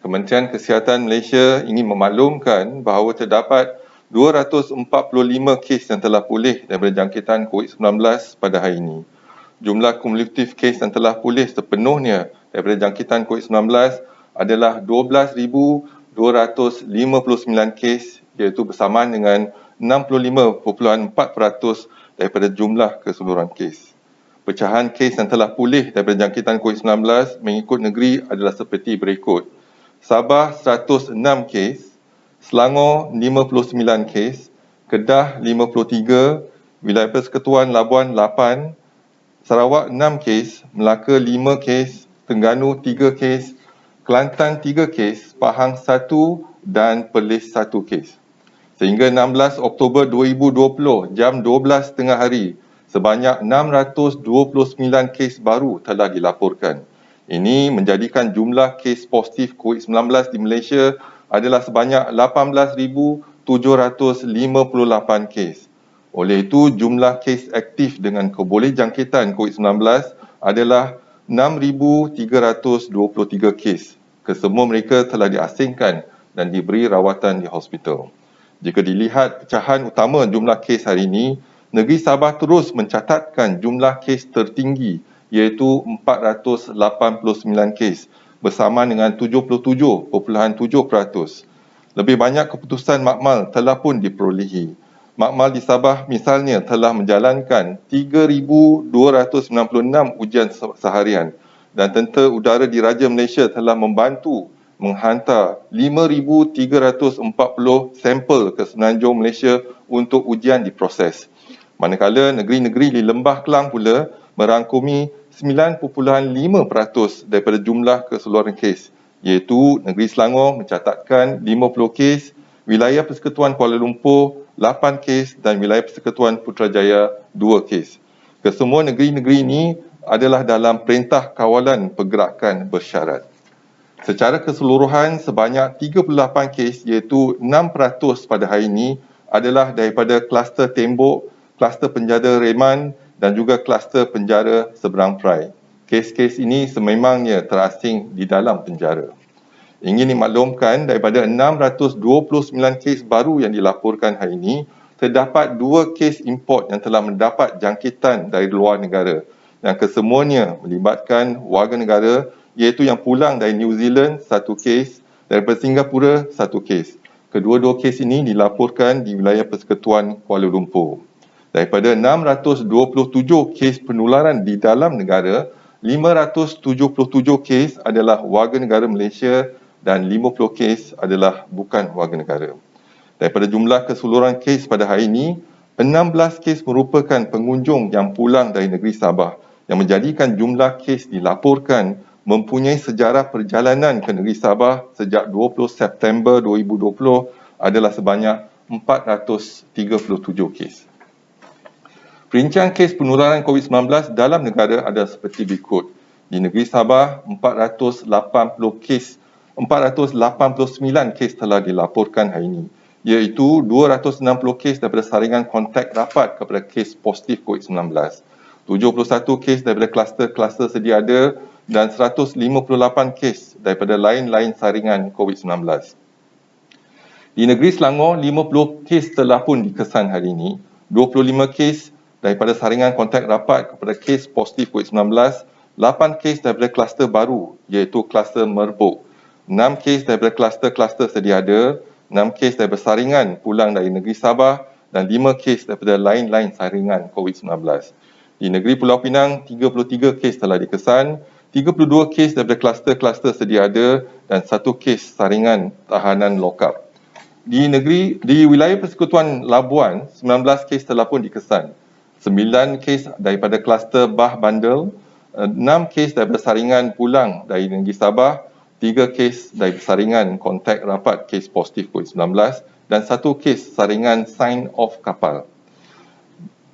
Kementerian Kesihatan Malaysia ingin memaklumkan bahawa terdapat 245 kes yang telah pulih daripada jangkitan COVID-19 pada hari ini. Jumlah kumulatif kes yang telah pulih sepenuhnya daripada jangkitan COVID-19 adalah 12,259 kes, iaitu bersamaan dengan 65.4% daripada jumlah keseluruhan kes. Pecahan kes yang telah pulih daripada jangkitan COVID-19 mengikut negeri adalah seperti berikut. Sabah 106 kes, Selangor 59 kes, Kedah 53, Wilayah Persekutuan Labuan 8, Sarawak 6 kes, Melaka 5 kes, Terengganu 3 kes, Kelantan 3 kes, Pahang 1 dan Perlis 1 kes. Sehingga 16 Oktober 2020 jam 12 tengah hari, sebanyak 629 kes baru telah dilaporkan. Ini menjadikan jumlah kes positif COVID-19 di Malaysia adalah sebanyak 18,758 kes. Oleh itu, jumlah kes aktif dengan kebolehjangkitan COVID-19 adalah 6,323 kes. Kesemua mereka telah diasingkan dan diberi rawatan di hospital. Jika dilihat pecahan utama jumlah kes hari ini, negeri Sabah terus mencatatkan jumlah kes tertinggi iaitu 489 kes bersama dengan 77.7%. Lebih banyak keputusan makmal telah pun diperolehi. Makmal di Sabah misalnya telah menjalankan 3,296 ujian seharian dan Tentera Udara Diraja Malaysia telah membantu menghantar 5,340 sampel ke Semenanjung Malaysia untuk ujian diproses. Manakala negeri-negeri di Lembah Kelang pula merangkumi 9.5% daripada jumlah keseluruhan kes, iaitu negeri Selangor mencatatkan 50 kes, Wilayah Persekutuan Kuala Lumpur 8 kes dan Wilayah Persekutuan Putrajaya 2 kes. Kesemua negeri-negeri ini adalah dalam Perintah Kawalan Pergerakan Bersyarat. Secara keseluruhan, sebanyak 38 kes iaitu 6% pada hari ini adalah daripada kluster Tembok, kluster penjara Reman dan juga kluster penjara Seberang Perai. Kes-kes ini sememangnya terasing di dalam penjara. Ingin dimaklumkan, daripada 629 kes baru yang dilaporkan hari ini, terdapat 2 kes import yang telah mendapat jangkitan dari luar negara yang kesemuanya melibatkan warga negara, iaitu yang pulang dari New Zealand 1 kes, daripada Singapura 1 kes. Kedua-dua kes ini dilaporkan di Wilayah Persekutuan Kuala Lumpur. Daripada 627 kes penularan di dalam negara, 577 kes adalah warga negara Malaysia dan 50 kes adalah bukan warga negara. Daripada jumlah keseluruhan kes pada hari ini, 16 kes merupakan pengunjung yang pulang dari negeri Sabah, yang menjadikan jumlah kes dilaporkan mempunyai sejarah perjalanan ke negeri Sabah sejak 20 September 2020 adalah sebanyak 437 kes. Perincian kes penularan COVID-19 dalam negara adalah seperti berikut. Di negeri Sabah, 489 kes telah dilaporkan hari ini, iaitu 260 kes daripada saringan kontak rapat kepada kes positif COVID-19, 71 kes daripada kluster-kluster sedia ada dan 158 kes daripada lain-lain saringan COVID-19. Di negeri Selangor, 50 kes telah pun dikesan hari ini, 25 kes daripada saringan kontak rapat kepada kes positif COVID-19, 8 kes daripada kluster baru iaitu kluster Merbuk, 6 kes daripada kluster-kluster sedia ada, 6 kes daripada saringan pulang dari negeri Sabah dan 5 kes daripada lain-lain saringan COVID-19. Di negeri Pulau Pinang, 33 kes telah dikesan, 32 kes daripada kluster-kluster sedia ada dan 1 kes saringan tahanan lokap. Di wilayah Persekutuan Labuan, 19 kes telah pun dikesan. 9 kes daripada kluster Bah Bandel, 6 kes daripada saringan pulang dari negeri Sabah, 3 kes dari saringan kontak rapat kes positif COVID-19 dan 1 kes saringan sign off kapal.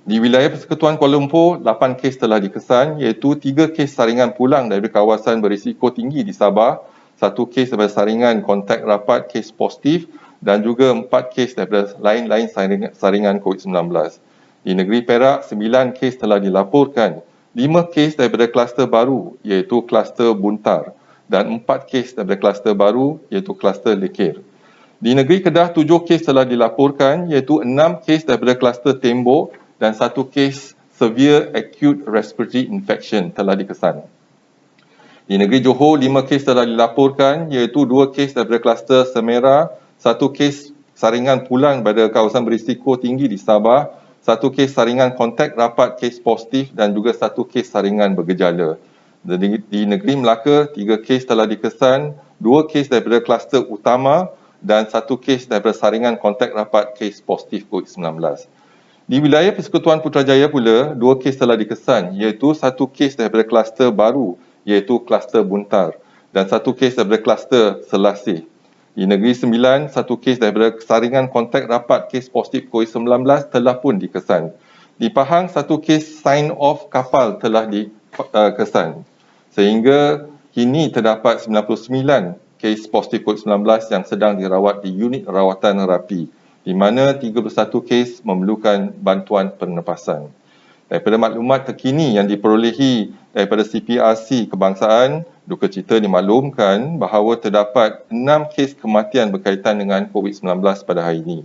Di wilayah Persekutuan Kuala Lumpur, 8 kes telah dikesan iaitu 3 kes saringan pulang dari kawasan berisiko tinggi di Sabah, 1 kes daripada saringan kontak rapat kes positif dan juga 4 kes daripada lain-lain saringan COVID-19. Di negeri Perak, 9 kes telah dilaporkan, 5 kes daripada kluster baru iaitu kluster Buntar dan 4 kes daripada kluster baru iaitu kluster Lekir. Di negeri Kedah, 7 kes telah dilaporkan iaitu 6 kes daripada kluster Tembok dan 1 kes severe acute respiratory infection telah dikesan. Di negeri Johor, 5 kes telah dilaporkan iaitu 2 kes daripada kluster Semera, 1 kes saringan pulang pada kawasan berisiko tinggi di Sabah, 1 kes saringan kontak rapat kes positif dan juga 1 kes saringan bergejala. Di negeri Melaka, 3 kes telah dikesan, 2 kes daripada kluster utama dan 1 kes daripada saringan kontak rapat kes positif COVID-19. Di wilayah Persekutuan Putrajaya pula, 2 kes telah dikesan iaitu 1 kes daripada kluster baru iaitu kluster Buntar dan 1 kes daripada kluster Selasih. Di Negeri Sembilan, 1 kes daripada saringan kontak rapat kes positif COVID-19 telah pun dikesan. Di Pahang, 1 kes sign off kapal telah dikesan. Sehingga kini terdapat 99 kes positif COVID-19 yang sedang dirawat di unit rawatan rapi, di mana 31 kes memerlukan bantuan pernafasan. Daripada maklumat terkini yang diperolehi daripada CPRC Kebangsaan, duka cita dimaklumkan bahawa terdapat 6 kes kematian berkaitan dengan COVID-19 pada hari ini.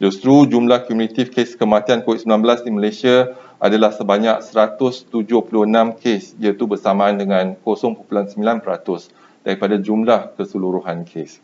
Justru jumlah kumulatif kes kematian COVID-19 di Malaysia adalah sebanyak 176 kes iaitu bersamaan dengan 0.9% daripada jumlah keseluruhan kes.